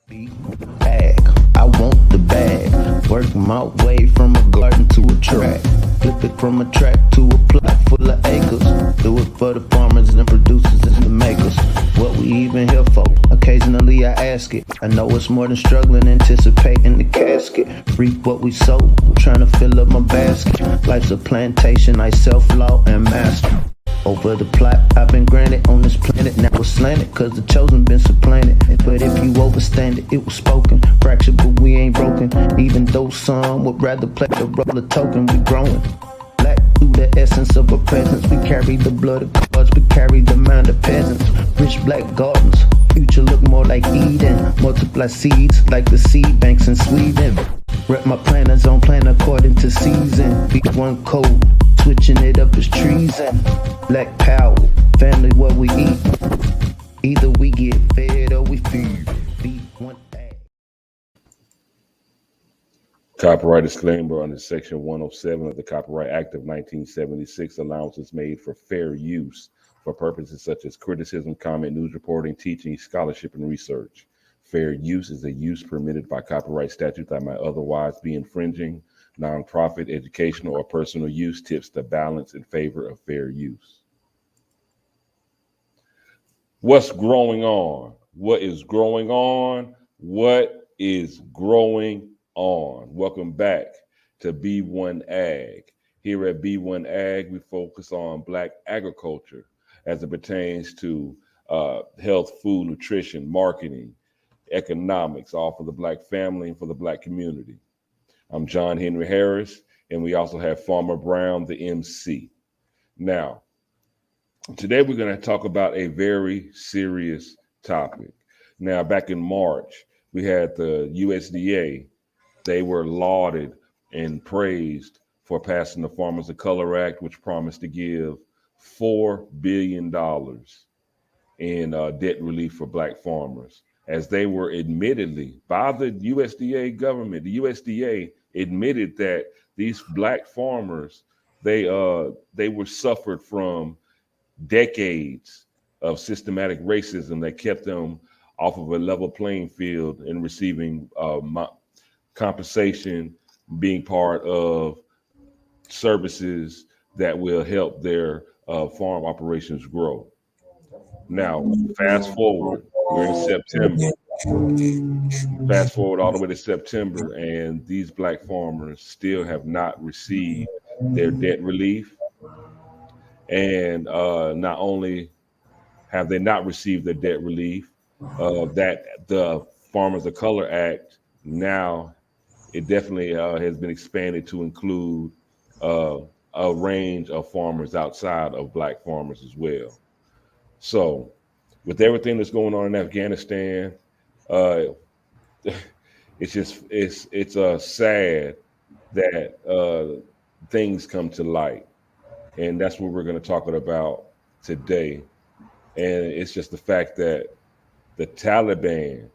Bag, I want the bag. Work my way from a garden to a track. Flip it from a track to a plot full of acres. Do it for the farmers and producers and the makers. What we even here for? Occasionally I ask it. I know it's more than struggling, anticipating the casket. Reap what we sow, trying to fill up my basket. Life's a plantation, I self-law and master. Over the plot, I've been granted on this planet. Now it's slanted, cause the chosen been supplanted. But if you overstand it, it was spoken. Fractured, but we ain't broken. Even though some would rather play the role of token, we growing. Black through the essence of a presence. We carry the blood of gods, we carry the mind of peasants. Rich black gardens, future look more like Eden. Multiply seeds like the seed banks in Sweden. Rep my planners on plan according to season. B1 code, switching it up is treason. Black power, family what we eat. Either we get fed or we feed. B1AG. Copyright disclaimer under Section 107 of the Copyright Act of 1976. Allowances made for fair use for purposes such as criticism, comment, news reporting, teaching, scholarship, and research. Fair use is a use permitted by copyright statute that might otherwise be infringing. Nonprofit, educational, or personal use tips the balance in favor of fair use. What's growing on? What is growing on? What is growing on? Welcome back to B1AG. Here at B1AG, we focus on Black agriculture as it pertains to health, food, nutrition, marketing, economics, all for the Black family and for the Black community. I'm John Henry Harris, and we also have Farmer Brown, the MC. Now, today we're going to talk about a very serious topic. Now, back in March, we had the USDA. They were lauded and praised for passing the Farmers of Color Act, which promised to give $4 billion in debt relief for Black farmers, as they were admittedly by the USDA government. The USDA admitted that these Black farmers, they were suffered from decades of systematic racism that kept them off of a level playing field and receiving compensation, being part of services that will help their farm operations grow. Now, fast forward, we're in September. Fast forward all the way to September, and these Black farmers still have not received their debt relief. And not only have they not received their debt relief, that the Farmers of Color Act now, it definitely has been expanded to include a range of farmers outside of Black farmers as well. So with everything that's going on in Afghanistan, it's sad that things come to light, and that's what we're going to talk about today. And it's just the fact that the Taliban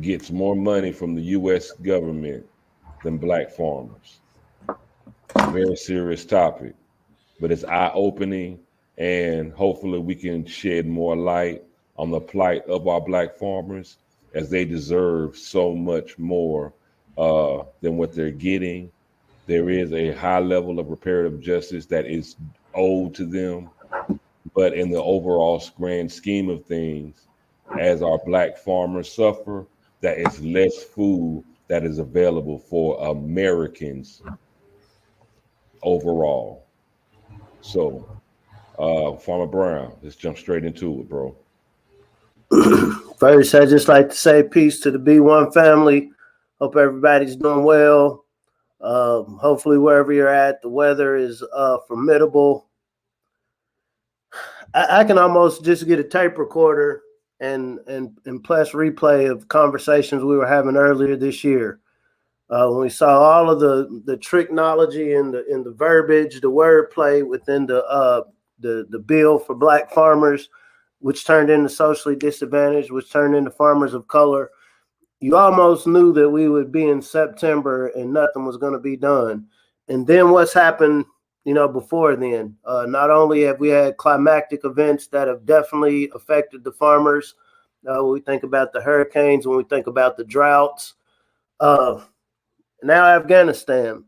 gets more money from the U.S. government than Black farmers. A very serious topic, but it's eye-opening, and hopefully we can shed more light on the plight of our Black farmers, as they deserve so much more than what they're getting. There is a high level of reparative justice that is owed to them, but in the overall grand scheme of things, as our Black farmers suffer, that is less food that is available for Americans overall. So, Farmer Brown, let's jump straight into it, bro. First, I just like to say peace to the B1 family. Hope everybody's doing well. Hopefully, wherever you're at, the weather is formidable. I can almost just get a tape recorder and plus replay of conversations we were having earlier this year. When we saw all of the technology and the verbiage, the wordplay within the bill for Black farmers, which turned into socially disadvantaged, which turned into farmers of color, you almost knew that we would be in September and nothing was going to be done. And then what's happened, before then? Not only have we had climactic events that have definitely affected the farmers, when we think about the hurricanes, when we think about the droughts. Now Afghanistan.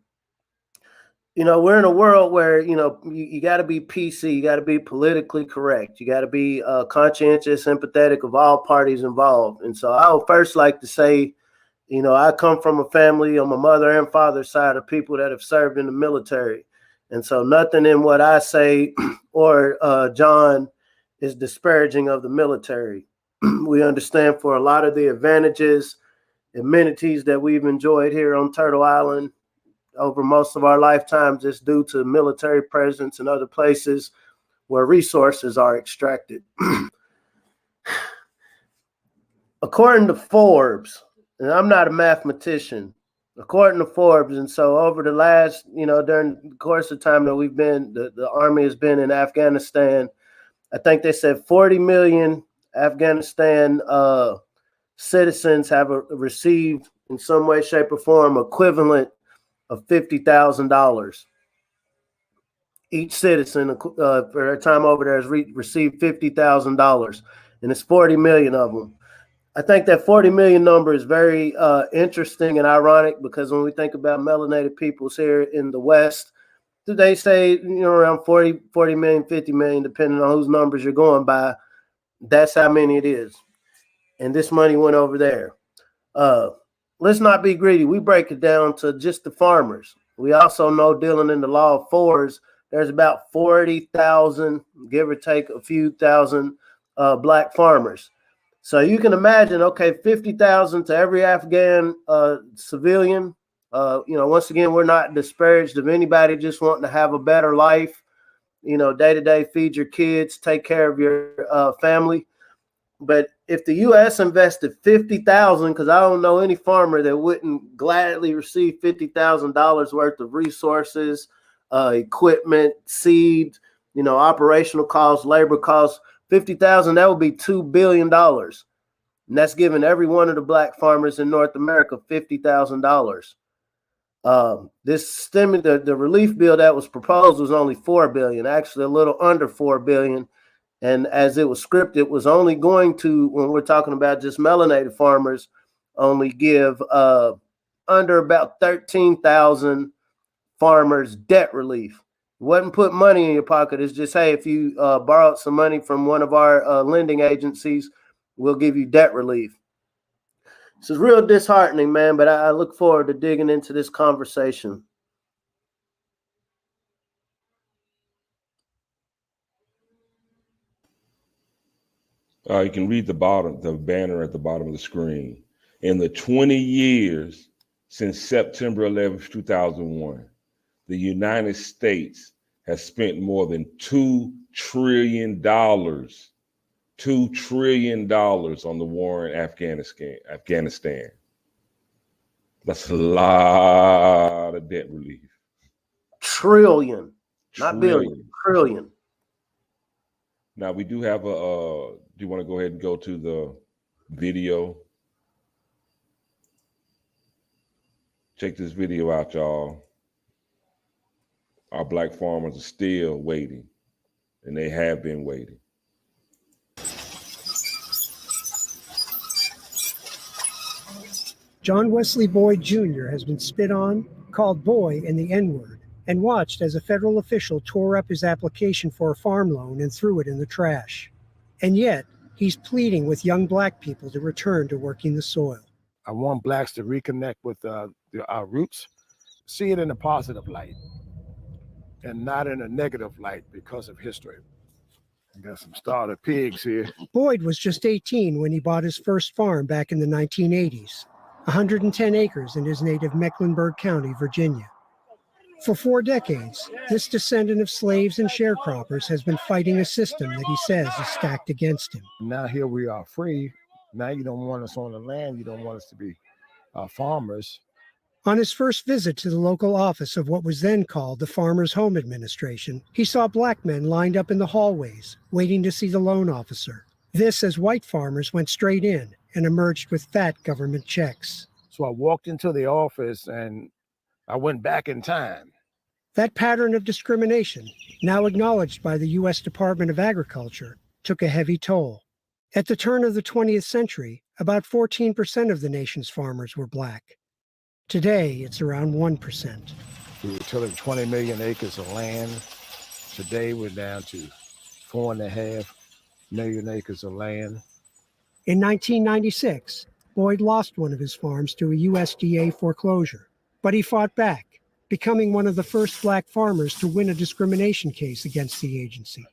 We're in a world where, you got to be PC, you got to be politically correct, you got to be conscientious, sympathetic of all parties involved. And so I would first like to say, I come from a family on my mother and father's side of people that have served in the military. And so nothing in what I say or John is disparaging of the military. We understand for a lot of the advantages, amenities that we've enjoyed here on Turtle Island over most of our lifetimes is due to military presence in other places where resources are extracted. According to Forbes, and I'm not a mathematician, according to Forbes, and so over the last, during the course of time that we've been, the Army has been in Afghanistan, I think they said 40 million Afghanistan citizens have received in some way, shape, or form equivalent of $50,000. Each citizen for their time over there has received $50,000, and it's 40 million of them. I think that 40 million number is very interesting and ironic, because when we think about melanated peoples here in the West, they say, around 40 million, 50 million, depending on whose numbers you're going by. That's how many it is. And this money went over there. Let's not be greedy. We break it down to just the farmers. We also know, dealing in the law of fours, there's about 40,000, give or take a few thousand, black farmers. So you can imagine, okay, 50,000 to every Afghan civilian. Once again, we're not disparaged of anybody just wanting to have a better life, day to day, feed your kids, take care of your family. But if the U.S. invested $50,000, because I don't know any farmer that wouldn't gladly receive $50,000 worth of resources, equipment, seed, operational costs, labor costs, $50,000, that would be $2 billion. And that's giving every one of the black farmers in North America $50,000. The relief bill that was proposed was only $4 billion, actually a little under $4 billion. And as it was scripted, it was only going to, when we're talking about just melanated farmers, only give under about 13,000 farmers debt relief. It wasn't put money in your pocket. It's just, hey, if you borrowed some money from one of our lending agencies, we'll give you debt relief. This is real disheartening, man, but I look forward to digging into this conversation. You can read the banner at the bottom of the screen. In the 20 years since September 11th, 2001, the United States has spent more than $2 trillion, $2 trillion on the war in Afghanistan. That's a lot of debt relief. Trillion, not billion, trillion. Now we do have do you want to go ahead and go to the video? Check this video out, y'all. Our black farmers are still waiting, and they have been waiting. John Wesley Boyd Jr. has been spit on, called boy and the N-word, and watched as a federal official tore up his application for a farm loan and threw it in the trash. And yet, he's pleading with young black people to return to working the soil. I want blacks to reconnect with our roots, see it in a positive light, and not in a negative light because of history. I got some starter pigs here. Boyd was just 18 when he bought his first farm back in the 1980s, 110 acres in his native Mecklenburg County, Virginia. For 4 decades, this descendant of slaves and sharecroppers has been fighting a system that he says is stacked against him. Now here we are free. Now you don't want us on the land. You don't want us to be farmers. On his first visit to the local office of what was then called the Farmers Home Administration, he saw black men lined up in the hallways, waiting to see the loan officer. This as white farmers went straight in and emerged with fat government checks. So I walked into the office and I went back in time. That pattern of discrimination, now acknowledged by the U.S. Department of Agriculture, took a heavy toll. At the turn of the 20th century, about 14% of the nation's farmers were black. Today, it's around 1%. We were tilling 20 million acres of land. Today, we're down to 4.5 million acres of land. In 1996, Boyd lost one of his farms to a USDA foreclosure, but he fought back, becoming one of the first black farmers to win a discrimination case against the agency.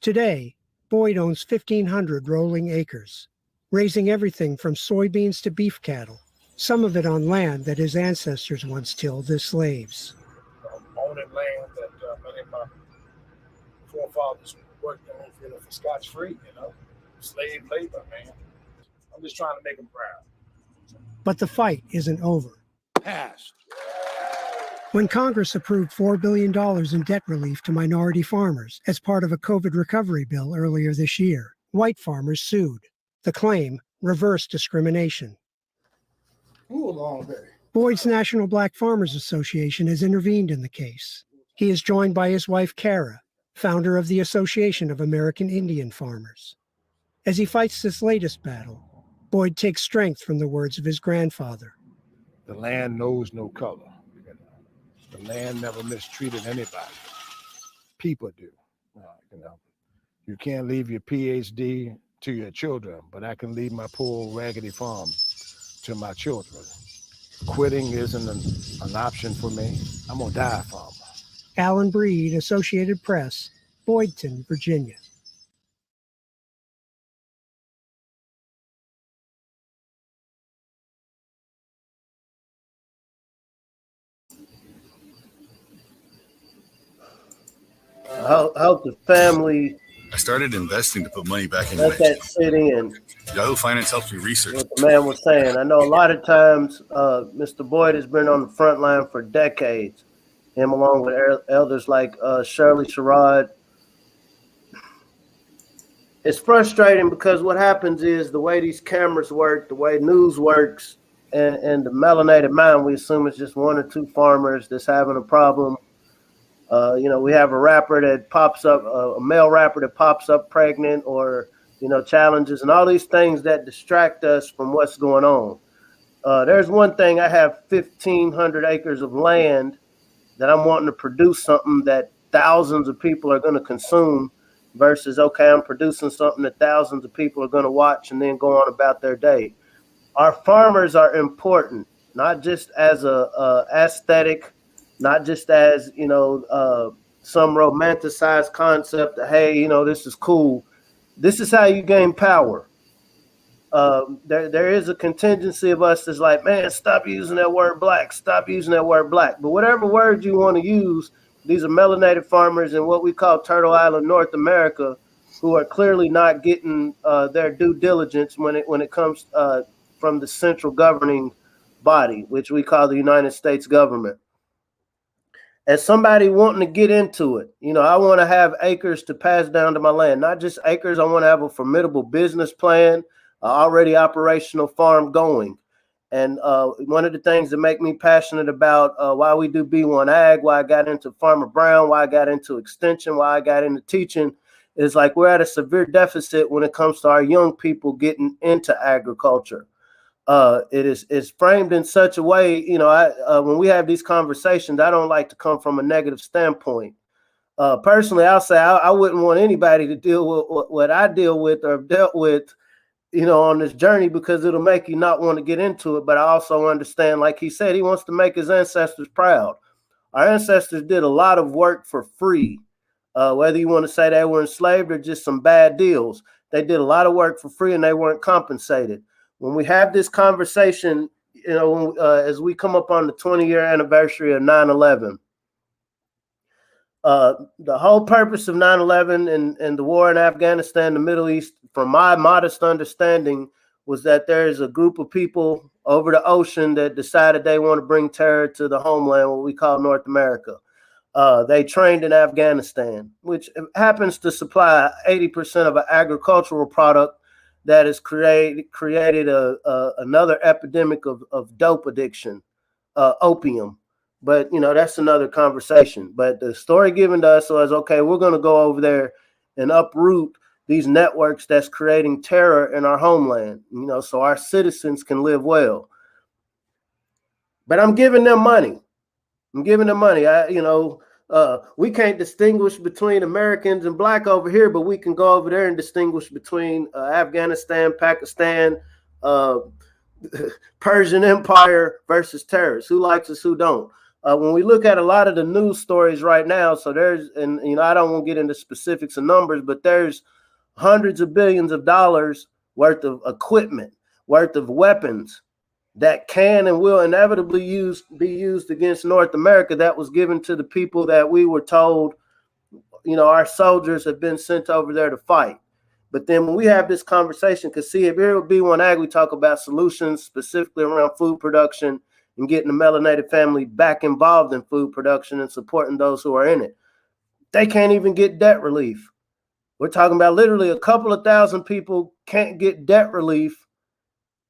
Today, Boyd owns 1,500 rolling acres, raising everything from soybeans to beef cattle, some of it on land that his ancestors once tilled as slaves. Owning land that many of my forefathers worked on for scotch-free, slave labor, man. I'm just trying to make them proud. But the fight isn't over. Passed. When Congress approved $4 billion in debt relief to minority farmers as part of a COVID recovery bill earlier this year, white farmers sued. The claim, reverse discrimination. Ooh, a long day. Boyd's National Black Farmers Association has intervened in the case. He is joined by his wife, Kara, founder of the Association of American Indian Farmers. As he fights this latest battle, Boyd takes strength from the words of his grandfather. The land knows no color. The land never mistreated anybody. People do. You can't leave your PhD to your children, but I can leave my poor old raggedy farm to my children. Quitting isn't an option for me. I'm gonna die a farmer. Alan Breed, Associated Press, Boydton, Virginia. I hope the family I started investing to put money back in let that sit in. Yahoo Finance helps me research. What the man was saying. I know a lot of times Mr. Boyd has been on the front line for decades. Him along with elders like Shirley Sherrod. It's frustrating because what happens is the way these cameras work, the way news works, and the melanated mind, we assume it's just one or two farmers that's having a problem. We have a rapper that pops up, a male rapper that pops up pregnant or, challenges and all these things that distract us from what's going on. There's one thing. I have 1,500 acres of land that I'm wanting to produce something that thousands of people are going to consume versus, okay, I'm producing something that thousands of people are going to watch and then go on about their day. Our farmers are important, not just as a aesthetic, not just as, some romanticized concept that, hey, this is cool. This is how you gain power. There is a contingency of us that's like, man, stop using that word black. Stop using that word black. But whatever word you want to use, these are melanated farmers in what we call Turtle Island, North America, who are clearly not getting their due diligence when it comes from the central governing body, which we call the United States government. As somebody wanting to get into it, I want to have acres to pass down to my land, not just acres. I want to have a formidable business plan, already operational farm going. And one of the things that make me passionate about why we do B1AG, why I got into Farmer Brown, why I got into extension, why I got into teaching, is like we're at a severe deficit when it comes to our young people getting into agriculture. It's framed in such a way, when we have these conversations, I don't like to come from a negative standpoint. Personally, I'll say I wouldn't want anybody to deal with what I deal with or have dealt with, on this journey, because it'll make you not want to get into it. But I also understand, like he said, he wants to make his ancestors proud. Our ancestors did a lot of work for free, whether you want to say they were enslaved or just some bad deals. They did a lot of work for free and they weren't compensated. When we have this conversation, as we come up on the 20-year anniversary of 9/11, the whole purpose of 9/11 and the war in Afghanistan, the Middle East, from my modest understanding, was that there is a group of people over the ocean that decided they want to bring terror to the homeland, what we call North America. They trained in Afghanistan, which happens to supply 80% of an agricultural product that has created another epidemic of dope addiction, opium. But, that's another conversation. But the story given to us was, okay, we're going to go over there and uproot these networks that's creating terror in our homeland, so our citizens can live well. But I'm giving them money. We can't distinguish between Americans and black over here, but we can go over there and distinguish between Afghanistan, Pakistan, Persian Empire versus terrorists. Who likes us, who don't? When we look at a lot of the news stories right now, so there's, and I don't want to get into specifics of numbers, but there's hundreds of billions of dollars worth of equipment, worth of weapons that can and will inevitably be used against North America that was given to the people that we were told, our soldiers have been sent over there to fight. But then when we have this conversation, because see, if here at B1AG, we talk about solutions specifically around food production and getting the melanated family back involved in food production and supporting those who are in it. They can't even get debt relief. We're talking about literally a couple of thousand people can't get debt relief.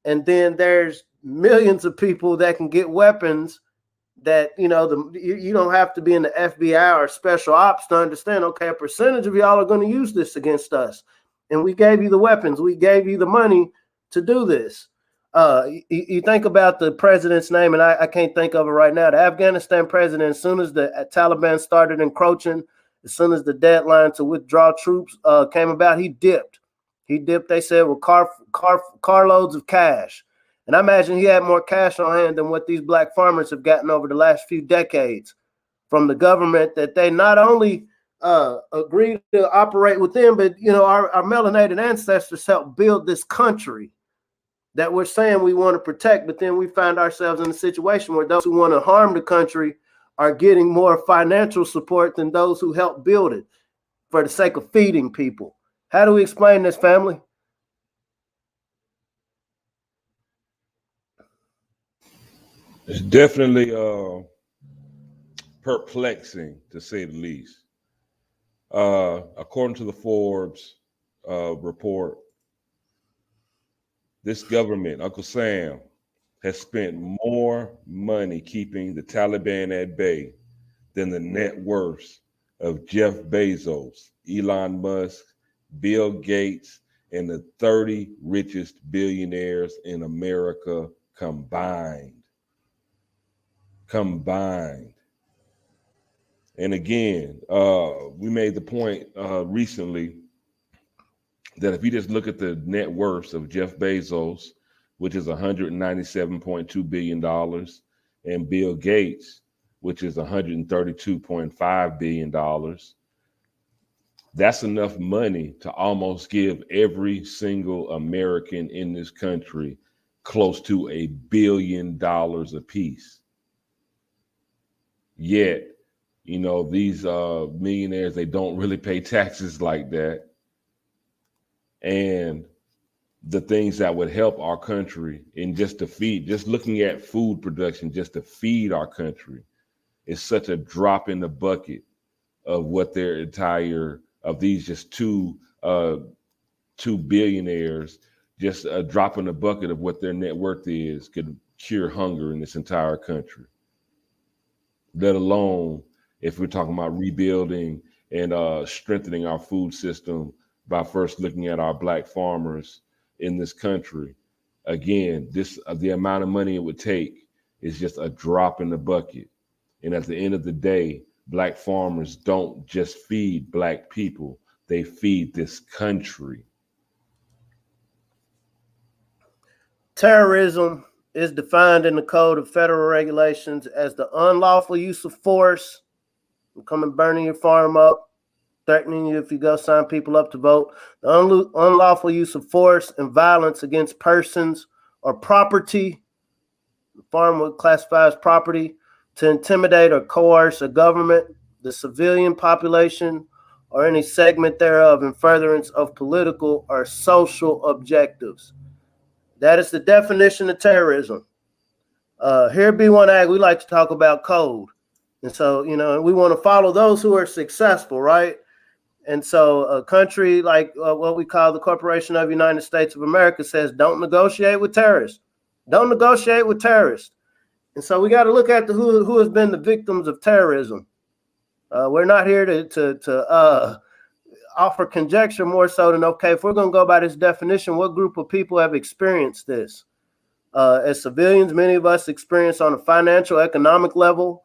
And then there's millions of people that can get weapons that, you don't have to be in the FBI or special ops to understand, okay, a percentage of y'all are going to use this against us. And we gave you the weapons. We gave you the money to do this. You think about the president's name, and I can't think of it right now. The Afghanistan president, as soon as the Taliban started encroaching, as soon as the deadline to withdraw troops came about, he dipped. They said, with carloads of cash. And I imagine he had more cash on hand than what these black farmers have gotten over the last few decades from the government, that they not only agreed to operate within, but, our melanated ancestors helped build this country that we're saying we want to protect. But then we find ourselves in a situation where those who want to harm the country are getting more financial support than those who helped build it for the sake of feeding people. How do we explain this, family? It's definitely perplexing, to say the least. According to the Forbes report, this government, Uncle Sam, has spent more money keeping the Taliban at bay than the net worth of Jeff Bezos, Elon Musk, Bill Gates, and the 30 richest billionaires in America combined. And again, we made the point recently that if you just look at the net worth of Jeff Bezos, which is $197.2 billion, and Bill Gates, which is $132.5 billion, that's enough money to almost give every single American in this country close to $1 billion apiece. Yet, these millionaires, they don't really pay taxes like that. And the things that would help our country in just looking at food production, just to feed our country, is such a drop in the bucket of what of these just two billionaires, just a drop in the bucket of what their net worth is, could cure hunger in this entire country. Let alone if we're talking about rebuilding and strengthening our food system by first looking at our black farmers in this country. Again, the amount of money it would take is just a drop in the bucket. And at the end of the day, black farmers don't just feed black people, they feed this country. Terrorism is defined in the Code of Federal Regulations as the unlawful use of force, coming burning your farm up, threatening you if you go sign people up to vote, the unlawful use of force and violence against persons or property, the farm would classify as property, to intimidate or coerce a government, the civilian population, or any segment thereof in furtherance of political or social objectives. That is the definition of terrorism. Here at B1AG, we like to talk about code. And so, we want to follow those who are successful, right? And so a country like what we call the Corporation of the United States of America says, don't negotiate with terrorists. Don't negotiate with terrorists. And so we got to look at who has been the victims of terrorism. We're not here to offer conjecture more so than, okay, if we're going to go by this definition, what group of people have experienced this? As civilians, many of us experience on a financial, economic level,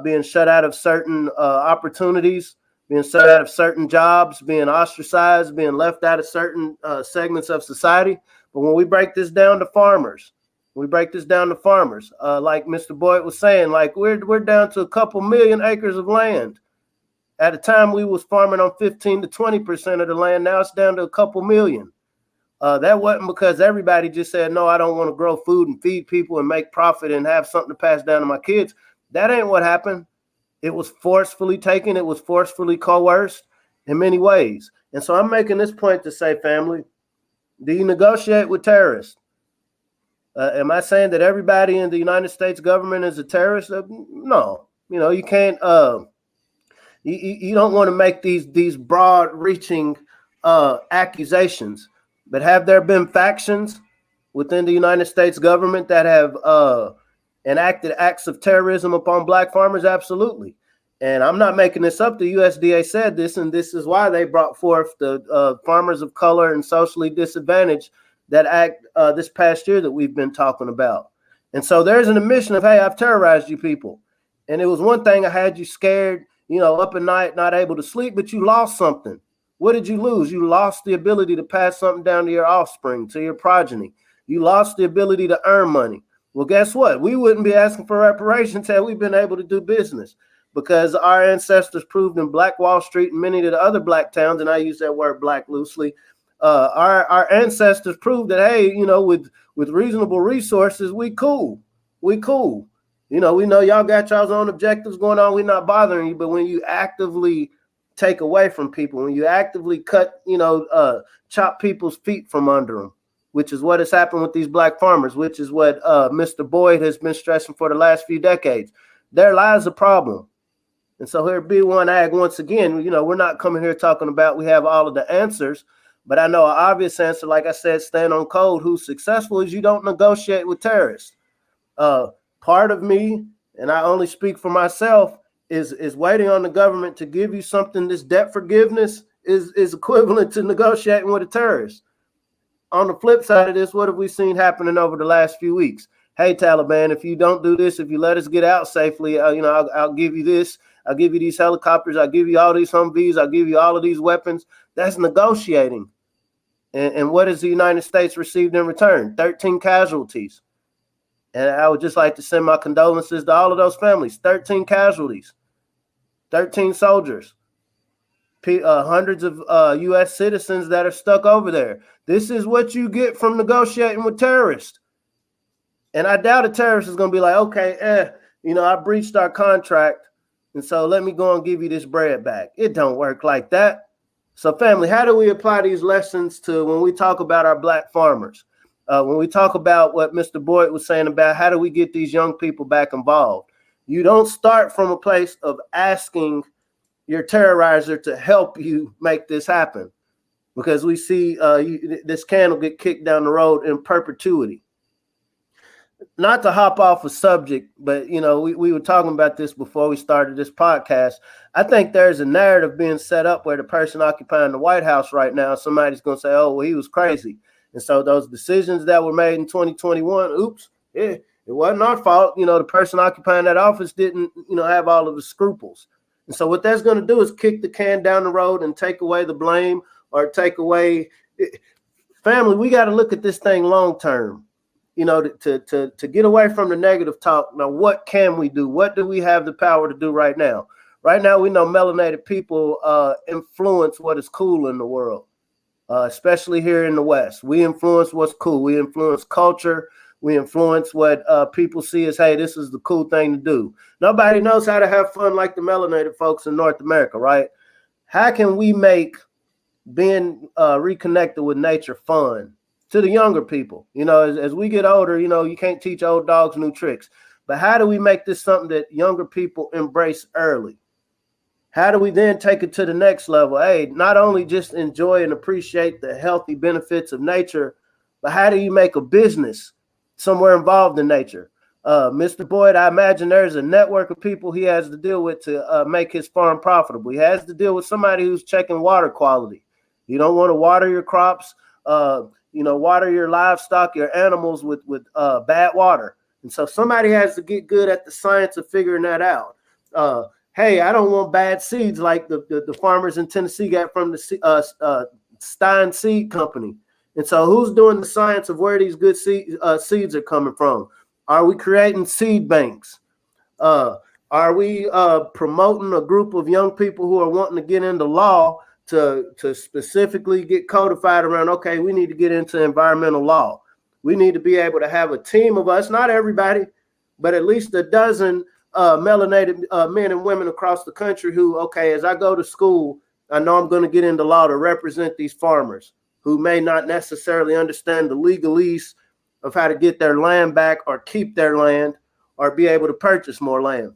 being shut out of certain opportunities, being shut out of certain jobs, being ostracized, being left out of certain segments of society. But when we break this down to farmers, like Mr. Boyd was saying, like we're down to a couple million acres of land. At the time, we was farming on 15 to 20% of the land. Now it's down to a couple million. That wasn't because everybody just said, no, I don't want to grow food and feed people and make profit and have something to pass down to my kids. That ain't what happened. It was forcefully taken. It was forcefully coerced in many ways. And so I'm making this point to say, family, do you negotiate with terrorists? Am I saying that everybody in the United States government is a terrorist? No. You know, you can't, you don't want to make these broad-reaching accusations. But have there been factions within the United States government that have enacted acts of terrorism upon black farmers? Absolutely. And I'm not making this up. The USDA said this, and this is why they brought forth the Farmers of Color and Socially Disadvantaged, that act this past year that we've been talking about. And so there's an admission of, hey, I've terrorized you people. And it was one thing, I had you scared, you know, up at night, not able to sleep, but you lost something. What did you lose? You lost the ability to pass something down to your offspring, to your progeny. You lost the ability to earn money. Well, guess what? We wouldn't be asking for reparations had we been able to do business, because our ancestors proved in Black Wall Street and many of the other black towns, and I use that word black loosely, our ancestors proved that, hey, you know, with reasonable resources, we cool. You know, we know y'all got y'all's own objectives going on. We're not bothering you. But when you actively take away from people, when you actively cut, you know, chop people's feet from under them, which is what has happened with these black farmers, which is what Mr. Boyd has been stressing for the last few decades. There lies a problem. And so here at B1AG, once again, you know, we're not coming here talking about we have all of the answers, but I know an obvious answer, like I said, stand on code, who's successful is you don't negotiate with terrorists. Part of me, and I only speak for myself, is waiting on the government to give you something. This debt forgiveness is equivalent to negotiating with a terrorist. On the flip side of this, what have we seen happening over the last few weeks? Hey, Taliban, if you don't do this, if you let us get out safely, you know, I'll give you this. I'll give you these helicopters. I'll give you all these Humvees. I'll give you all of these weapons. That's negotiating. And what has the United States received in return? 13 casualties. And I would just like to send my condolences to all of those families. 13 casualties. 13 soldiers, hundreds of U.S. citizens that are stuck over there. This is what you get from negotiating with terrorists. And I doubt a terrorist is going to be like, okay, you know, I breached our contract, and so let me go and give you this bread back. It don't work like that. So family, how do we apply these lessons to when we talk about our black farmers? When we talk about what Mr. Boyd was saying about how do we get these young people back involved? You don't start from a place of asking your terrorizer to help you make this happen, because we see this can will get kicked down the road in perpetuity. Not to hop off a subject, but, you know, we were talking about this before we started this podcast. I think there's a narrative being set up where the person occupying the White House right now, somebody's going to say, oh, well, he was crazy. And so those decisions that were made in 2021, oops, it wasn't our fault. You know, the person occupying that office didn't, you know, have all of the scruples. And so what that's going to do is kick the can down the road and take away the blame or take away. Family, we got to look at this thing long term, you know, to get away from the negative talk. Now, what can we do? What do we have the power to do right now? Right now, we know melanated people influence what is cool in the world, especially here in the West. We influence what's cool. We influence culture. We influence what people see as, hey, this is the cool thing to do. Nobody knows how to have fun like the melanated folks in North America, right? How can we make being reconnected with nature fun to the younger people? You know, as we get older, you know, you can't teach old dogs new tricks. But how do we make this something that younger people embrace early? How do we then take it to the next level? Hey, not only just enjoy and appreciate the healthy benefits of nature, but how do you make a business somewhere involved in nature? Mr. Boyd, I imagine there's a network of people he has to deal with to make his farm profitable. He has to deal with somebody who's checking water quality. You don't want to water your crops, water your livestock, your animals with bad water. And so somebody has to get good at the science of figuring that out. Hey, I don't want bad seeds like the farmers in Tennessee got from the Stein Seed Company. And so who's doing the science of where these good seeds are coming from? Are we creating seed banks? Are we promoting a group of young people who are wanting to get into law to specifically get codified around, okay, we need to get into environmental law. We need to be able to have a team of us, not everybody, but at least a dozen melanated men and women across the country who, okay, as I go to school, I know I'm going to get into law to represent these farmers who may not necessarily understand the legalese of how to get their land back or keep their land or be able to purchase more land.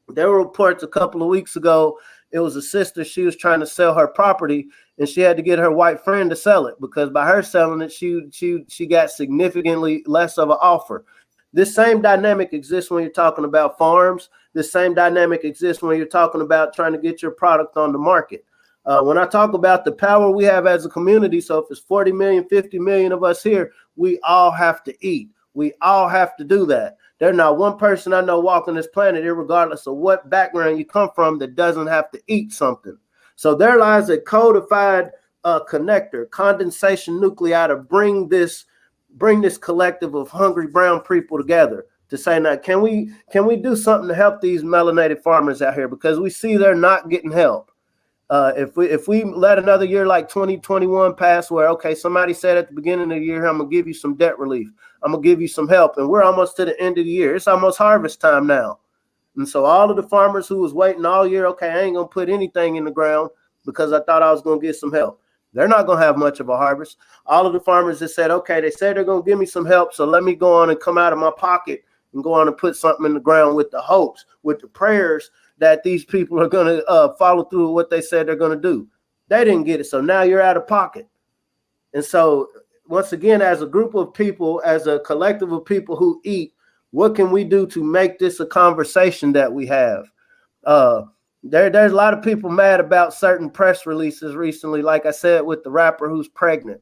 There were reports a couple of weeks ago. It was a sister. She was trying to sell her property and she had to get her white friend to sell it because by her selling it, she got significantly less of an offer. This same dynamic exists when you're talking about farms. This same dynamic exists when you're talking about trying to get your product on the market. When I talk about the power we have as a community, so if it's 40 million, 50 million of us here, we all have to eat. We all have to do that. There's not one person I know walking this planet, regardless of what background you come from, that doesn't have to eat something. So there lies a codified connector, condensation nuclei to bring this collective of hungry brown people together to say, now, can we do something to help these melanated farmers out here? Because we see they're not getting help. If we let another year like 2021 pass where, okay, somebody said at the beginning of the year, I'm going to give you some debt relief. I'm going to give you some help. And we're almost to the end of the year. It's almost harvest time now. And so all of the farmers who was waiting all year, okay, I ain't going to put anything in the ground because I thought I was going to get some help. They're not going to have much of a harvest. All of the farmers that said, okay, they said they're going to give me some help. So let me go on and come out of my pocket and go on and put something in the ground with the hopes, with the prayers that these people are going to follow through with what they said they're going to do. They didn't get it. So now you're out of pocket. And so once again, as a group of people, as a collective of people who eat, what can we do to make this a conversation that we have? There's a lot of people mad about certain press releases recently, like I said, with the rapper who's pregnant.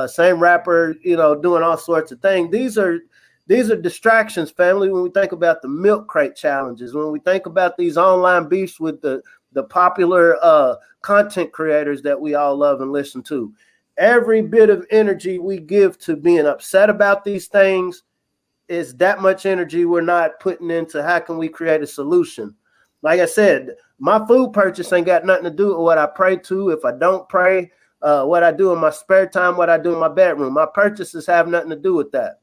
Same rapper, doing all sorts of things. These are distractions, family, when we think about the milk crate challenges, when we think about these online beefs with the popular content creators that we all love and listen to. Every bit of energy we give to being upset about these things is that much energy we're not putting into how can we create a solution. Like I said, my food purchase ain't got nothing to do with what I pray to. If I don't pray, what I do in my spare time, what I do in my bedroom, my purchases have nothing to do with that.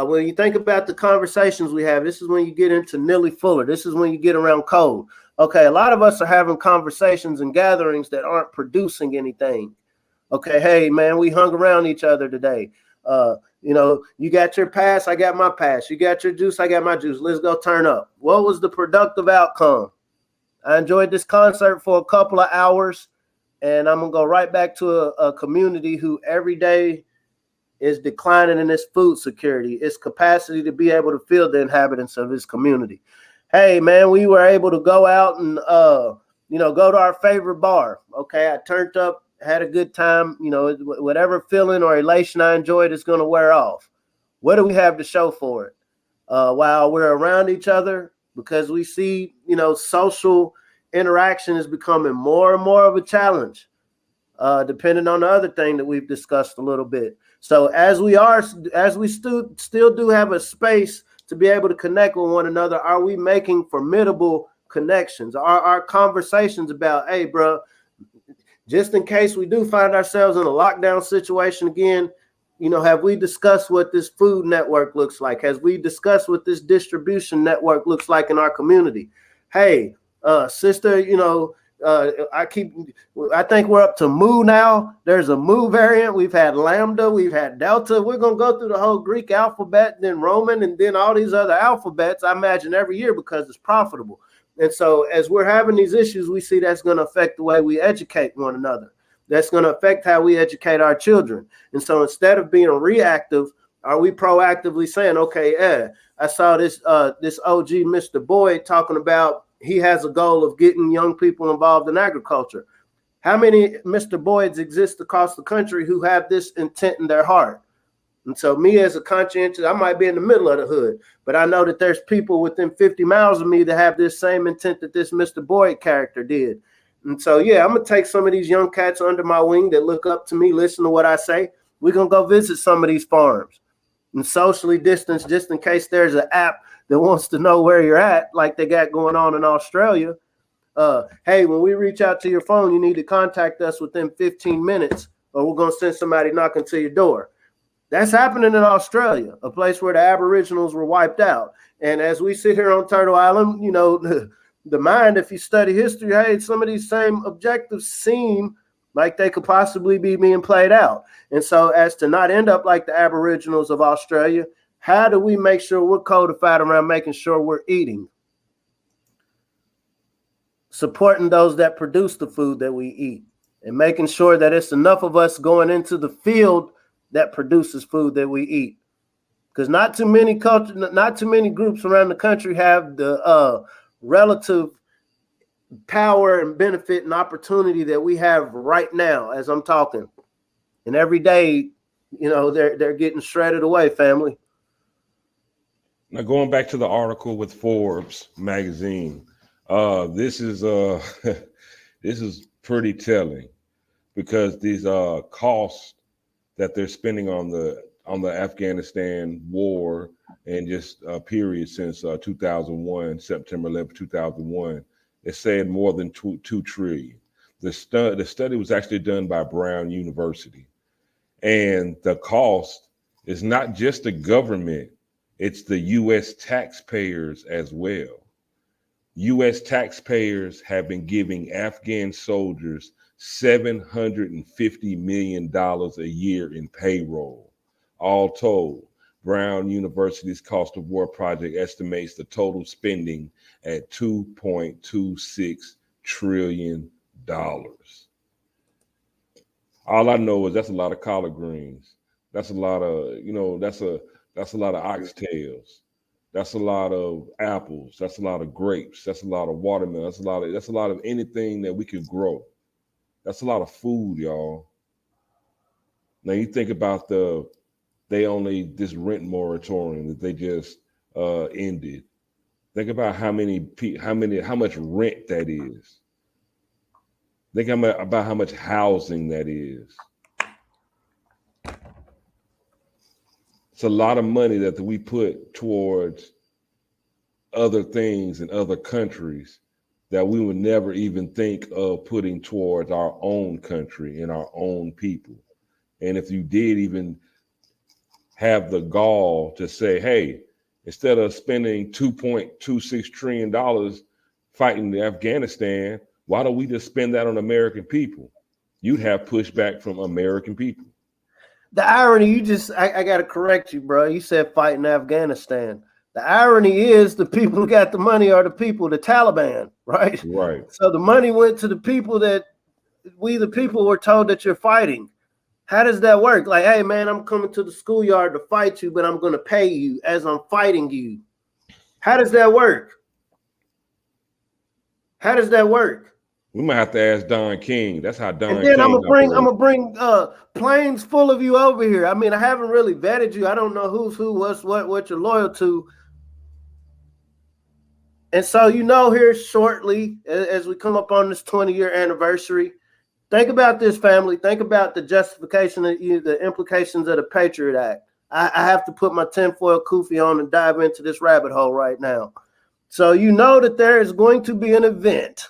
When you think about the conversations we have, this is when you get into Nilly Fuller. This is when you get around code. Okay, a lot of us are having conversations and gatherings that aren't producing anything. Okay, hey, man, we hung around each other today. You got your pass, I got my pass. You got your juice, I got my juice. Let's go turn up. What was the productive outcome? I enjoyed this concert for a couple of hours, and I'm going to go right back to a community who every day is declining in its food security, its capacity to be able to feed the inhabitants of its community. Hey, man, we were able to go out and, go to our favorite bar. Okay, I turned up, had a good time. Whatever feeling or elation I enjoyed is going to wear off. What do we have to show for it? While we're around each other, because we see, social interaction is becoming more and more of a challenge, depending on the other thing that we've discussed a little bit. So as we still do have a space to be able to connect with one another, are we making formidable connections? Are our conversations about, hey, bro, just in case we do find ourselves in a lockdown situation again, have we discussed what this food network looks like? Has we discussed what this distribution network looks like in our community? Hey, sister, I think we're up to Mu now. There's a Mu variant. We've had Lambda. We've had Delta. We're going to go through the whole Greek alphabet, then Roman, and then all these other alphabets, I imagine, every year because it's profitable. And so as we're having these issues, we see that's going to affect the way we educate one another. That's going to affect how we educate our children. And so instead of being reactive, Are we proactively saying, okay, I saw this OG Mr. Boyd talking about he has a goal of getting young people involved in agriculture. How many Mr. Boyds exist across the country who have this intent in their heart? And so me as a conscientious, I might be in the middle of the hood, but I know that there's people within 50 miles of me that have this same intent that this Mr. Boyd character did. And so, yeah, I'm going to take some of these young cats under my wing that look up to me, listen to what I say. We're going to go visit some of these farms and socially distance just in case there's an app that wants to know where you're at, like they got going on in Australia. Hey, when we reach out to your phone, you need to contact us within 15 minutes or we're going to send somebody knocking to your door. That's happening in Australia, a place where the Aboriginals were wiped out. And as we sit here on Turtle Island, you know, the mind, if you study history, hey, some of these same objectives seem like they could possibly be being played out. And so as to not end up like the Aboriginals of Australia, how do we make sure we're codified around making sure we're eating? Supporting those that produce the food that we eat and making sure that it's enough of us going into the field that produces food that we eat. Because not too many groups around the country have the relative power and benefit and opportunity that we have right now as I'm talking. And every day, you know, they're getting shredded away, family. Now going back to the article with Forbes magazine, this is this is pretty telling because these costs that they're spending on the Afghanistan war and just period since 2001, September 11, 2001, it said more than 2 trillion. The study was actually done by Brown University, and the cost is not just the government, it's the U.S. taxpayers as well. U.S. taxpayers have been giving Afghan soldiers $750 million a year in payroll. All told, Brown University's cost of war project estimates the total spending at $2.26 trillion. All I know is that's a lot of collard greens. That's a lot of, you know, that's a lot of oxtails. That's a lot of apples. That's a lot of grapes. That's a lot of watermelon. That's a lot of anything that we can grow. That's a lot of food, y'all. Now you think about this rent moratorium that they just ended. Think about how much rent that is. Think about how much housing that is. It's a lot of money that we put towards other things in other countries that we would never even think of putting towards our own country and our own people. And if you did even have the gall to say, hey, instead of spending $2.26 trillion fighting Afghanistan, why don't we just spend that on American people? You'd have pushback from American people. The irony, I got to correct you, bro. You said fighting Afghanistan. The irony is the people who got the money are the people, the Taliban, right? Right. So the money went to the people that we, the people, were told that you're fighting. How does that work? Like, hey, man, I'm coming to the schoolyard to fight you, but I'm going to pay you as I'm fighting you. How does that work? How does that work? We might have to ask Don King. That's how Don. And then King I'm gonna bring planes full of you over here. I mean, I haven't really vetted you. I don't know who's who, what's what you're loyal to. And so, you know, here shortly, as we come up on this 20-year anniversary, think about this, family. Think about the justification of the implications of the Patriot Act. I have to put my tinfoil kufi on and dive into this rabbit hole right now. So you know that there is going to be an event.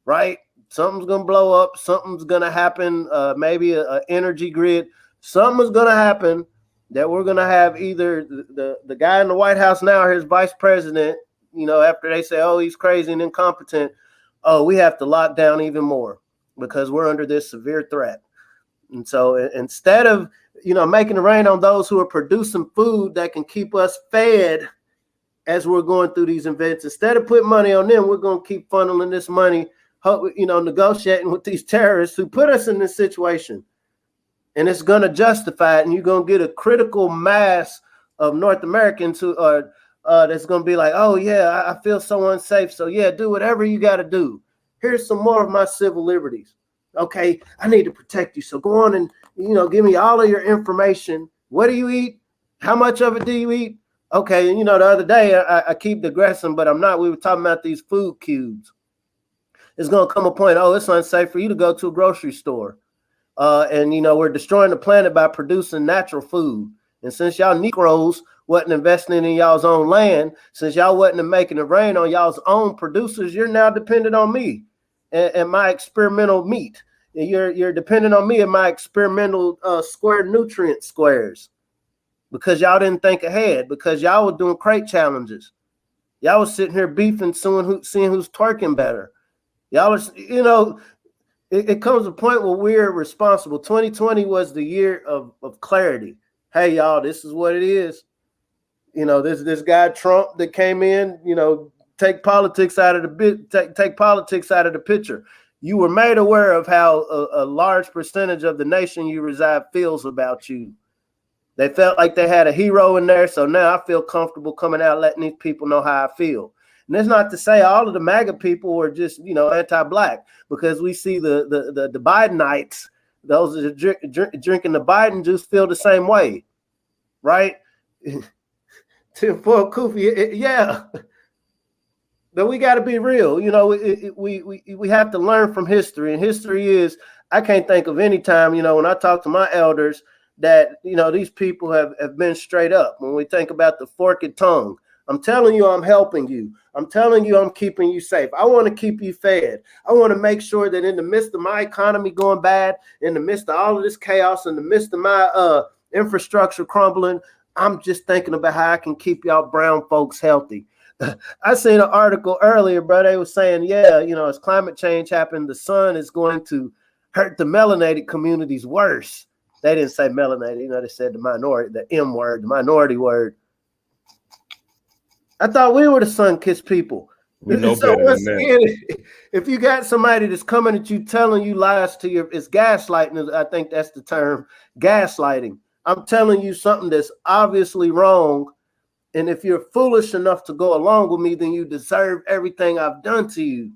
Right? Something's going to blow up. Something's going to happen. Maybe an energy grid. Something's going to happen that we're going to have either the guy in the White House now, or his vice president, you know, after they say, oh, he's crazy and incompetent. Oh, we have to lock down even more because we're under this severe threat. And so instead of, you know, making it rain on those who are producing food that can keep us fed as we're going through these events, instead of putting money on them, we're going to keep funneling this money, you know, negotiating with these terrorists who put us in this situation. and it's going to justify it, and you're going to get a critical mass of North Americans who are that's going to be like, oh yeah, I feel so unsafe, so yeah, do whatever you got to do. Here's some more of my civil liberties. Okay, I need to protect you, so go on and give me all of your information. What do you eat? How much of it do you eat? Okay, and the other day I keep digressing, but I'm not. We were talking about these food cubes. It's going to come a point, oh, it's unsafe for you to go to a grocery store. And we're destroying the planet by producing natural food. And since y'all Negroes wasn't investing in y'all's own land, since y'all wasn't making it rain on y'all's own producers, you're now dependent on me and my experimental meat. You're dependent on me and my experimental square nutrient squares, because y'all didn't think ahead, because y'all were doing crate challenges. Y'all was sitting here beefing, seeing who's twerking better. Y'all was, it comes to a point where we're responsible. 2020 was the year of clarity. Hey, y'all, this is what it is. This guy Trump that came in, take politics out of the picture. You were made aware of how a large percentage of the nation you reside feels about you. They felt like they had a hero in there, so now I feel comfortable coming out letting these people know how I feel. And that's not to say all of the MAGA people were just, anti-black, because we see the Bidenites, those that are drinking the Biden juice, feel the same way, right? Tim Ford Kofi, yeah. But we got to be real. We have to learn from history, and history is, I can't think of any time, when I talk to my elders, that these people have been straight up. When we think about the forked tongue, I'm telling you, I'm helping you. I'm telling you, I'm keeping you safe. I want to keep you fed. I want to make sure that in the midst of my economy going bad, in the midst of all of this chaos, in the midst of my infrastructure crumbling, I'm just thinking about how I can keep y'all brown folks healthy. I seen an article earlier, bro. They were saying, yeah, as climate change happened, the sun is going to hurt the melanated communities worse. They didn't say melanated, they said the minority, the M word, the minority word. I thought we were the sun-kissed people. We know better than that. If you got somebody that's coming at you, telling you lies it's gaslighting. I think that's the term, gaslighting. I'm telling you something that's obviously wrong. And if you're foolish enough to go along with me, then you deserve everything I've done to you.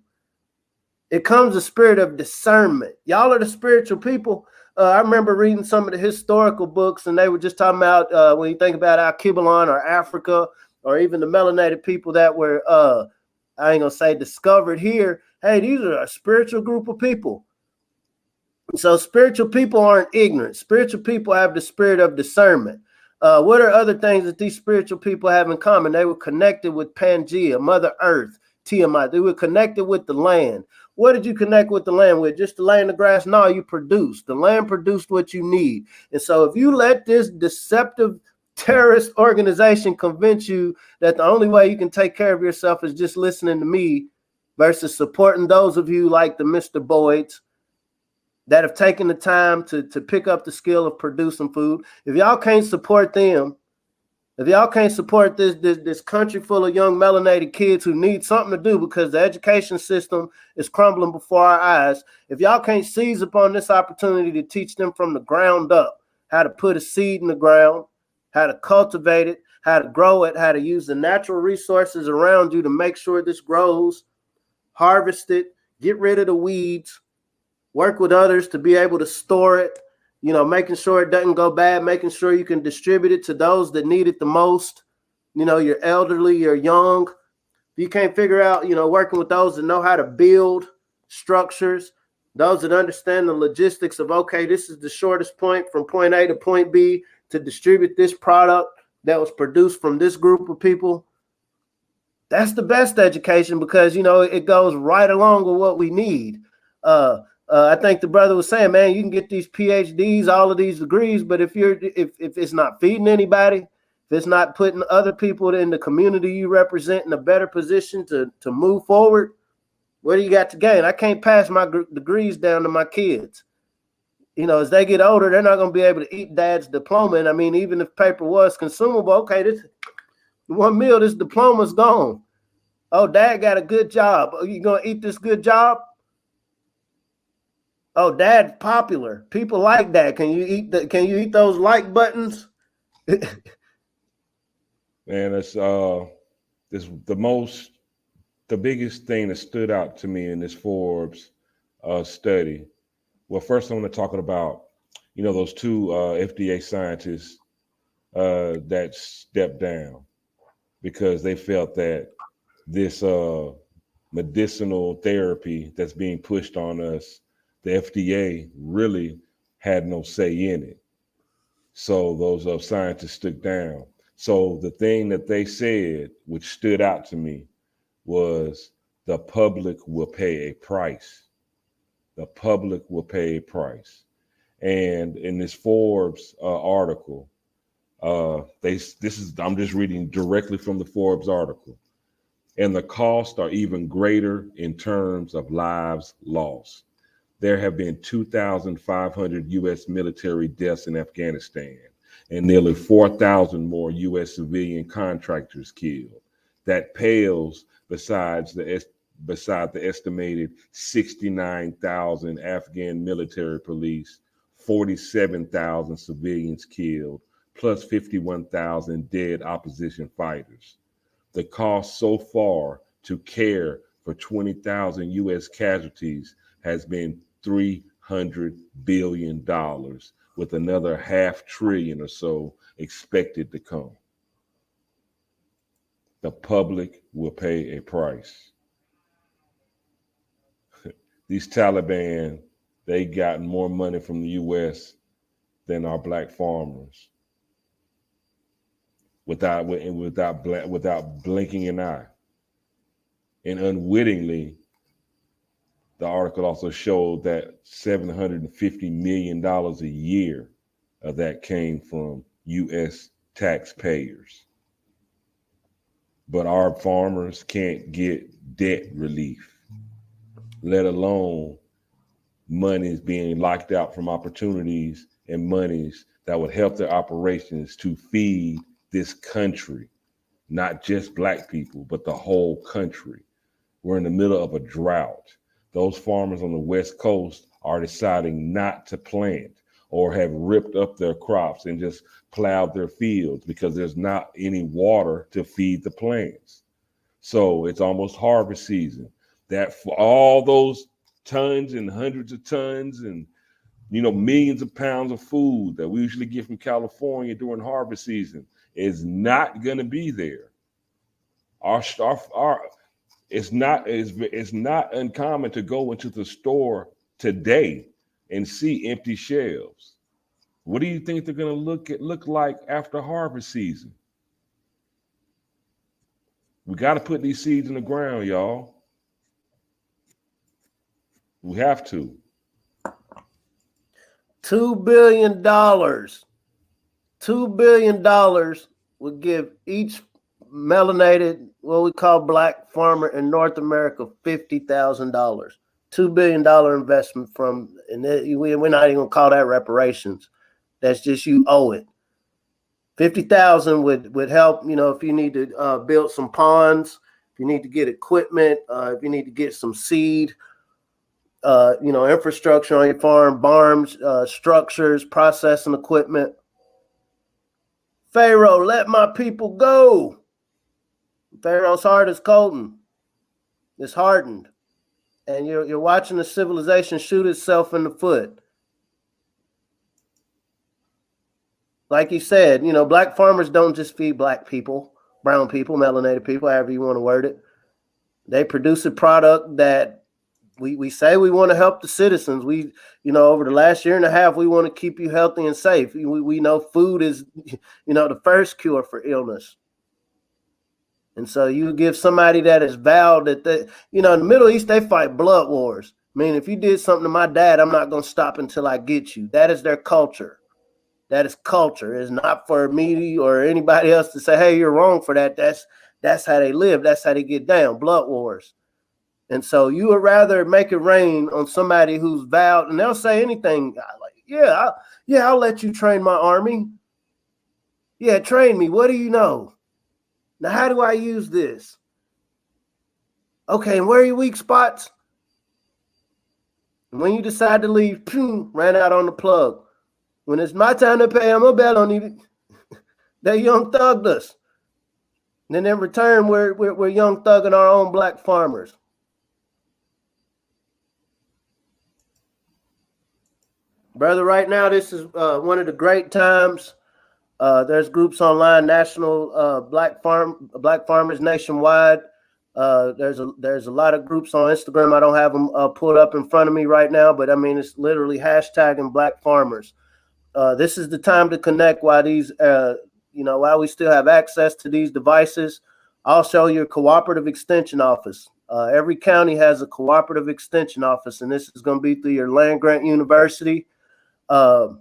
It comes a spirit of discernment. Y'all are the spiritual people. I remember reading some of the historical books, and they were just talking about when you think about Al-Kibalon or Africa, or even the melanated people that were, I ain't gonna say discovered here. Hey, these are a spiritual group of people. So spiritual people aren't ignorant. Spiritual people have the spirit of discernment. What are other things that these spiritual people have in common? They were connected with Pangea, Mother Earth, Tiamat. They were connected with the land. What did you connect with the land with? Just the land, the grass? No, you produced. The land produced what you need. And so if you let this deceptive terrorist organization convince you that the only way you can take care of yourself is just listening to me versus supporting those of you like the Mr. Boyds that have taken the time to pick up the skill of producing food. If y'all can't support them, if y'all can't support this country full of young melanated kids who need something to do because the education system is crumbling before our eyes, if y'all can't seize upon this opportunity to teach them from the ground up how to put a seed in the ground, how to cultivate it, how to grow it, how to use the natural resources around you to make sure this grows, harvest it, get rid of the weeds, work with others to be able to store it, making sure it doesn't go bad, making sure you can distribute it to those that need it the most, your elderly, your young. If you can't figure out, working with those that know how to build structures, those that understand the logistics of, okay, this is the shortest point from point A to point B to distribute this product that was produced from this group of people. That's the best education, because, it goes right along with what we need. I think the brother was saying, man, you can get these PhDs, all of these degrees, but if it's not feeding anybody, if it's not putting other people in the community you represent in a better position to move forward, what do you got to gain? I can't pass my degrees down to my kids. As they get older, they're not going to be able to eat dad's diploma. And I mean, even if paper was consumable, okay, this one meal, this diploma's gone. Oh, dad got a good job. Are you going to eat this good job? Oh, Dad's popular. People like Dad. Can you eat those like buttons? Man, it's the biggest thing that stood out to me in this Forbes study. Well, first I'm going to talk about, those two FDA scientists that stepped down because they felt that this medicinal therapy that's being pushed on us, the FDA really had no say in it. So those scientists stood down. So the thing that they said, which stood out to me, was the public will pay a price. The public will pay a price. And in this Forbes article, I'm just reading directly from the Forbes article. And the costs are even greater in terms of lives lost. There have been 2,500 U.S. military deaths in Afghanistan and nearly 4,000 more U.S. civilian contractors killed. That pales beside the estimated 69,000 Afghan military police, 47,000 civilians killed, plus 51,000 dead opposition fighters. The cost so far to care for 20,000 U.S. casualties has been $300 billion, with another $500 billion or so expected to come. The public will pay a price. These Taliban, they got more money from the U.S. than our black farmers, without blinking an eye. And unwittingly, the article also showed that $750 million a year of that came from U.S. taxpayers. But our farmers can't get debt relief, let alone monies being locked out from opportunities and monies that would help their operations to feed this country, not just black people, but the whole country. We're in the middle of a drought. Those farmers on the West Coast are deciding not to plant or have ripped up their crops and just plowed their fields because there's not any water to feed the plants. So it's almost harvest season. That for all those tons and hundreds of tons and millions of pounds of food that we usually get from California during harvest season is not going to be there. It's not uncommon to go into the store today and see empty shelves. What do you think they're going to look like after harvest season? We got to put these seeds in the ground, y'all. We have to. $2 billion. $2 billion would give each melanated, what we call black farmer in North America, $50,000. $2 billion investment and we're not even gonna call that reparations. That's just you owe it. $50,000 would help, if you need to build some ponds, if you need to get equipment, if you need to get some seed, infrastructure on your farm, barns, structures, processing equipment. Pharaoh, let my people go. Pharaoh's heart is cold. It's hardened. And you're watching the civilization shoot itself in the foot. Like you said, black farmers don't just feed black people, brown people, melanated people, however you want to word it. They produce a product that we say we want to help the citizens. We, over the last year and a half, we want to keep you healthy and safe. We know food is, the first cure for illness. And so you give somebody that is vowed that in the Middle East, they fight blood wars. I mean, if you did something to my dad, I'm not going to stop until I get you. That is their culture. That is culture. It's not for me or anybody else to say, hey, you're wrong for that. That's how they live. That's how they get down. Blood wars. And so you would rather make it rain on somebody who's vowed, and they'll say anything like, I'll let you train my army. Yeah, train me. What do you know? Now, how do I use this? Okay, and where are your weak spots? When you decide to leave, ran out on the plug. When it's my time to pay, I'm going to bet on you. They young thugged us. And then in return, we're young thugging our own black farmers. Brother, right now, this is one of the great times. There's groups online, national black farmers nationwide. There's a lot of groups on Instagram. I don't have them pulled up in front of me right now, but I mean, it's literally hashtagging black farmers. This is the time to connect while these, while we still have access to these devices. Also, your cooperative extension office. Every county has a cooperative extension office, and this is going to be through your land grant university. And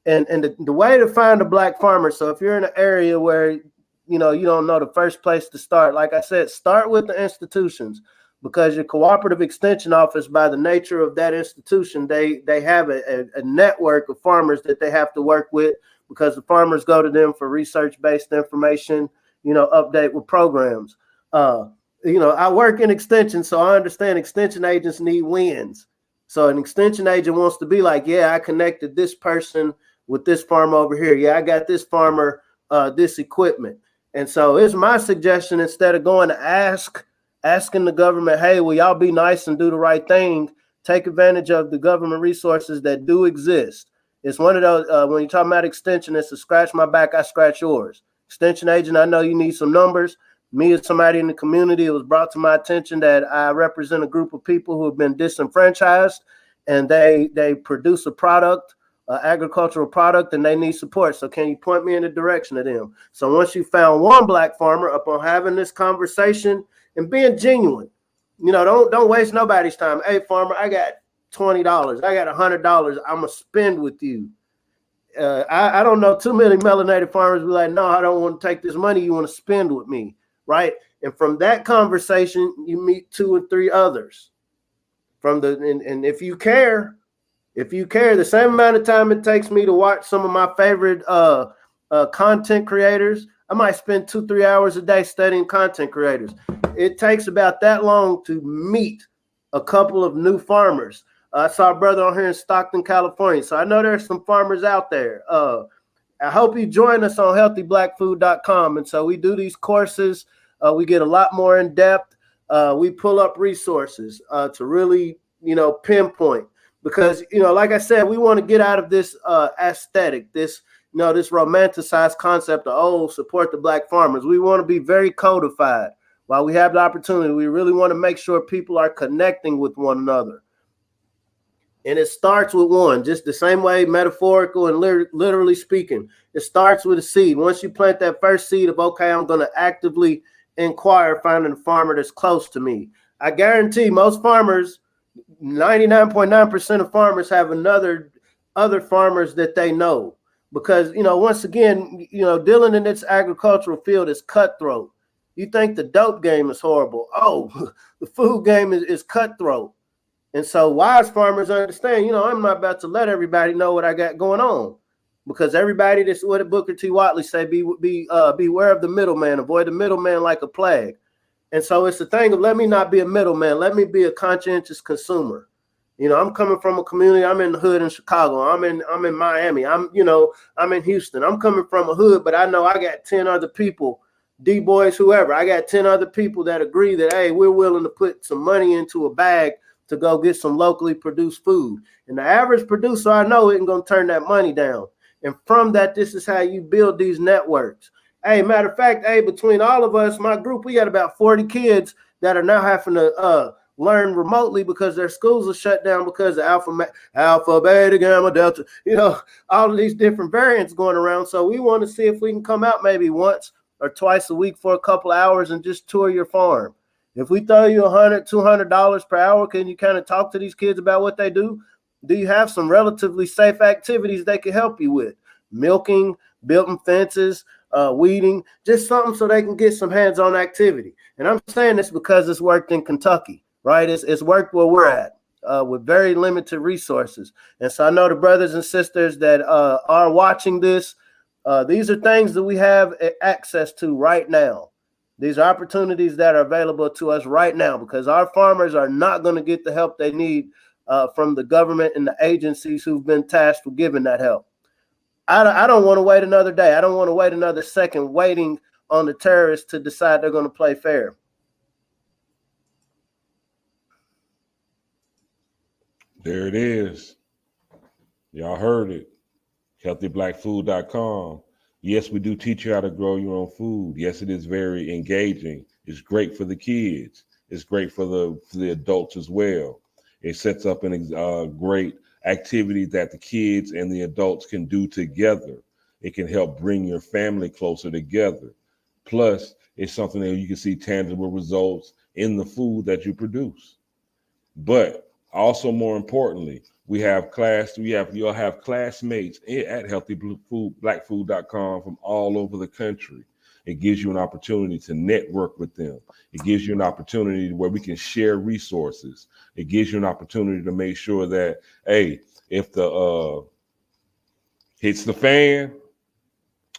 the way to find a black farmer. So if you're in an area where, you don't know the first place to start, like I said, start with the institutions, because your cooperative extension office, by the nature of that institution, they have a network of farmers that they have to work with, because the farmers go to them for research-based information, update with programs. I work in extension, so I understand extension agents need wins. So an extension agent wants to be like, yeah, I connected this person with this farmer over here. Yeah, I got this farmer this equipment. And so it's my suggestion, instead of going to asking the government, hey, will y'all be nice and do the right thing, take advantage of the government resources that do exist. It's one of those, when you're talking about extension, it's a scratch my back, I scratch yours. Extension agent, I know you need some numbers. Me as somebody in the community, it was brought to my attention that I represent a group of people who have been disenfranchised, and they produce a product, agricultural product, and they need support. So can you point me in the direction of them? So once you found one black farmer, upon having this conversation and being genuine, don't waste nobody's time. Hey, farmer, I got $20. I got $100. I'm going to spend with you. I don't know too many melanated farmers be like, no, I don't want to take this money. You want to spend with me, right? And from that conversation, you meet 2 or 3 others. And if you care, the same amount of time it takes me to watch some of my favorite content creators, I might spend 2-3 hours a day studying content creators. It takes about that long to meet a couple of new farmers. I saw a brother on here in Stockton, California. So I know there's some farmers out there. I hope you join us on healthyblackfood.com. And so we do these courses. We get a lot more in depth. We pull up resources to really, pinpoint. Because, like I said, we want to get out of this aesthetic, this romanticized concept of, support the black farmers. We want to be very codified. While we have the opportunity, we really want to make sure people are connecting with one another. And it starts with one, just the same way, metaphorical and literally speaking. It starts with a seed. Once you plant that first seed of, okay, I'm going to actively inquire, finding a farmer that's close to me. I guarantee most farmers, 99.9% of farmers have other farmers that they know. Because, once again, dealing in this agricultural field is cutthroat. You think the dope game is horrible. Oh, the food game is cutthroat. And so wise farmers understand, I'm not about to let everybody know what I got going on, because everybody, that's what Booker T. Watley say, beware of the middleman, avoid the middleman like a plague. And so it's the thing of, let me not be a middleman. Let me be a conscientious consumer. I'm coming from a community. I'm in the hood in Chicago. I'm in Miami. I'm in Houston. I'm coming from a hood, but I know I got 10 other people, D-boys, whoever. I got 10 other people that agree that, hey, we're willing to put some money into a bag to go get some locally produced food. And the average producer, I know, isn't going to turn that money down. And from that, this is how you build these networks. Hey, matter of fact, between all of us, my group, we got about 40 kids that are now having to learn remotely because their schools are shut down because of alpha, beta, gamma, delta, all of these different variants going around. So we want to see if we can come out maybe once or twice a week for a couple of hours and just tour your farm. If we throw you $100, $200 per hour, can you kind of talk to these kids about what they do? Do you have some relatively safe activities they can help you with? Milking, building fences, weeding, just something so they can get some hands-on activity. And I'm saying this because it's worked in Kentucky, right? It's worked where we're at with very limited resources. And so I know the brothers and sisters that are watching this, these are things that we have access to right now. These are opportunities that are available to us right now, because our farmers are not going to get the help they need from the government and the agencies who've been tasked with giving that help. I don't want to wait another day. I don't want to wait another second waiting on the terrorists to decide they're going to play fair. There it is. Y'all heard it. HealthyBlackFood.com. Yes, we do teach you how to grow your own food. Yes, it is very engaging. It's great for the kids. It's great for the adults as well. It sets up a great activity that the kids and the adults can do together. It can help bring your family closer together. Plus, it's something that you can see tangible results in the food that you produce. But also, more importantly, you'll have classmates at HealthyBlackFood.com from all over the country. It gives you an opportunity to network with them. It gives you an opportunity where we can share resources. It gives you an opportunity to make sure that, hey, if the hits the fan,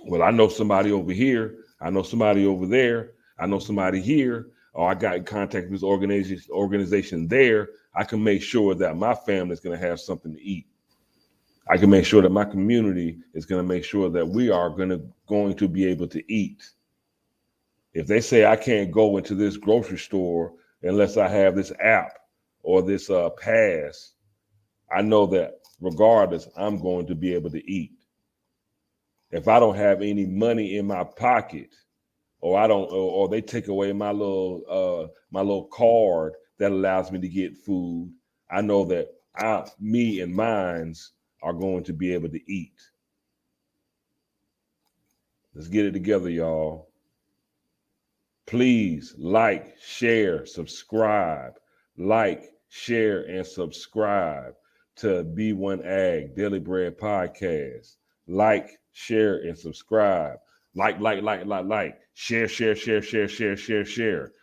well, I know somebody over here, I know somebody over there, I know somebody here, or I got in contact with this organization there. I can make sure that my family is going to have something to eat. I can make sure that my community is going to make sure that we are going to be able to eat. If they say I can't go into this grocery store unless I have this app or this pass, I know that regardless, I'm going to be able to eat. If I don't have any money in my pocket, or they take away my little card that allows me to get food, I know that me and mines are going to be able to eat. Let's get it together, y'all. Please like, share, subscribe. Like, share, and subscribe to B1AG Daily Bread Podcast. Like, share, and subscribe. Like. Share.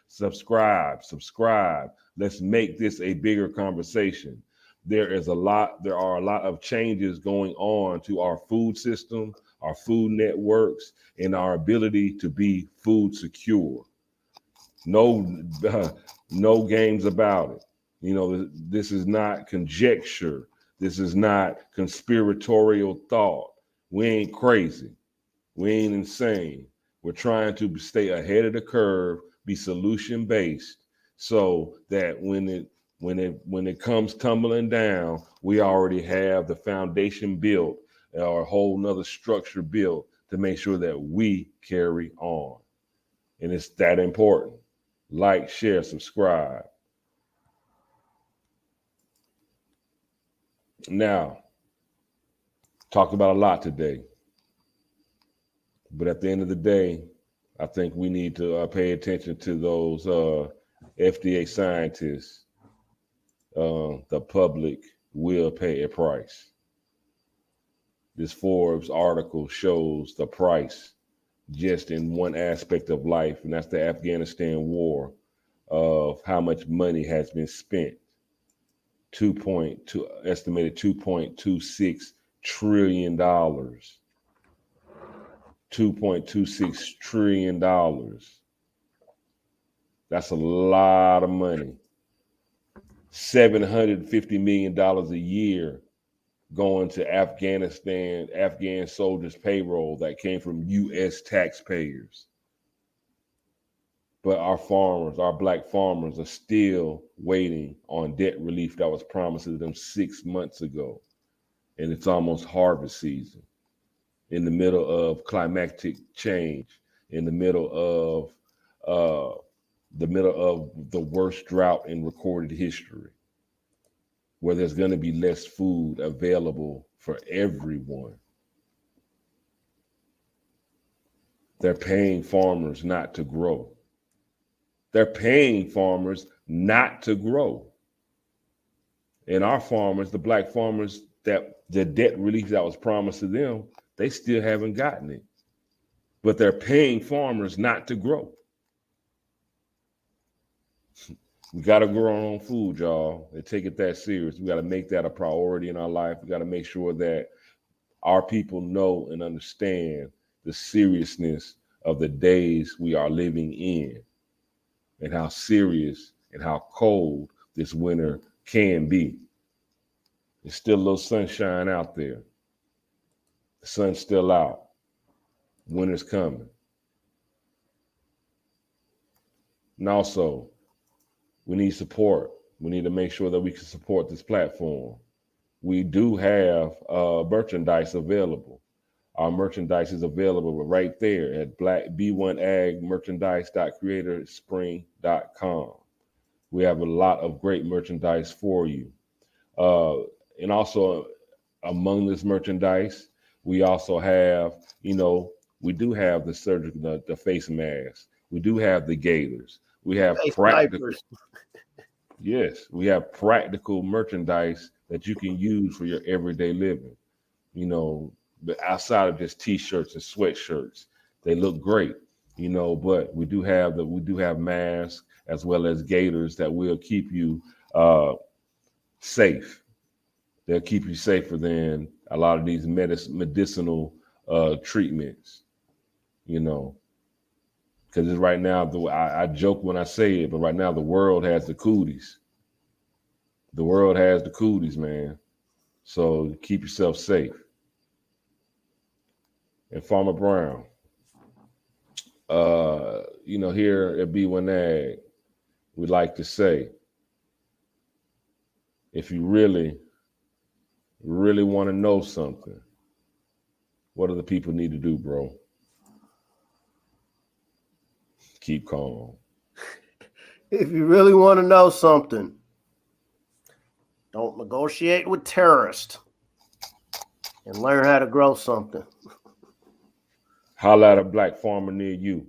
Subscribe. Let's make this a bigger conversation. There are a lot of changes going on to our food system, our food networks, and our ability to be food secure. No games about it. You know, this is not conjecture. This is not conspiratorial thought. We ain't crazy. We ain't insane. We're trying to stay ahead of the curve, be solution based, so that when it comes tumbling down, we already have the foundation built or a whole nother structure built to make sure that we carry on. And it's that important. Like, share, subscribe. Now, talked about a lot today, but at the end of the day, I think we need to pay attention to those FDA scientists. The public will pay a price. This Forbes article shows the price just in one aspect of life, and that's the Afghanistan war, of how much money has been spent. Estimated $2.26 trillion. $2.26 trillion. That's a lot of money. $750 million a year going to Afghan soldiers' payroll that came from U.S. taxpayers. But our farmers, our black farmers, are still waiting on debt relief that was promised to them 6 months ago. And it's almost harvest season. In the middle of climatic change, in the middle of the worst drought in recorded history, where there's going to be less food available for everyone. They're paying farmers not to grow. They're paying farmers not to grow. And our farmers, the black farmers, that the debt relief that was promised to them, they still haven't gotten it. But they're paying farmers not to grow. We got to grow our own food, y'all, and take it that serious. We got to make that a priority in our life. We got to make sure that our people know and understand the seriousness of the days we are living in and how serious and how cold this winter can be. There's still a little sunshine out there. The sun's still out. Winter's coming. And also, we need support. We need to make sure that we can support this platform. We do have merchandise available. Our merchandise is available right there at B1AG merchandise.creatorspring.com. We have a lot of great merchandise for you. And also among this merchandise, we also have, we do have the surgical, the face masks. We do have the gaiters. We have practical. Yes, we have practical merchandise that you can use for your everyday living. But outside of just t-shirts and sweatshirts, they look great. But we do have masks as well as gaiters that will keep you safe. They'll keep you safer than a lot of these medicinal treatments. Because right now, I joke when I say it, but right now the world has the cooties. The world has the cooties, man. So keep yourself safe. And Farmer Brown, here at B1AG, we like to say, if you really, really want to know something, what do the people need to do, bro? Keep calm. If you really want to know something, don't negotiate with terrorists and learn how to grow something. Holler at a black farmer near you.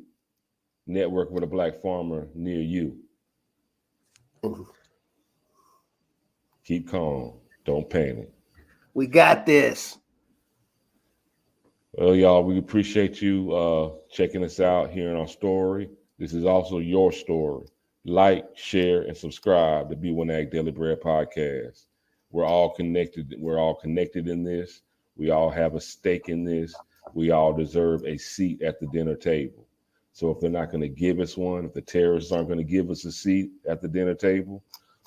Network with a black farmer near you. Keep calm. Don't panic. We got this. Well, y'all, we appreciate you checking us out, hearing our story. This is also your story. Like, share, and subscribe to B1AG Daily Bread Podcast. We're all connected. We're all connected in this. We all have a stake in this. We all deserve a seat at the dinner table. So if they're not going to give us one, if the terrorists aren't going to give us a seat at the dinner table,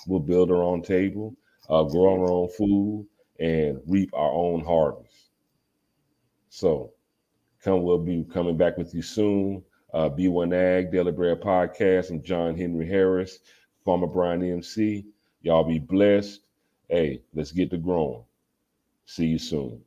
we'll build our own table, grow our own food, and reap our own harvest. So we'll be coming back with you soon. B1AG Daily Bread Podcast. I'm John Henry Harris, Farmer Brian MC. Y'all be blessed. Hey, let's get to growing. See you soon.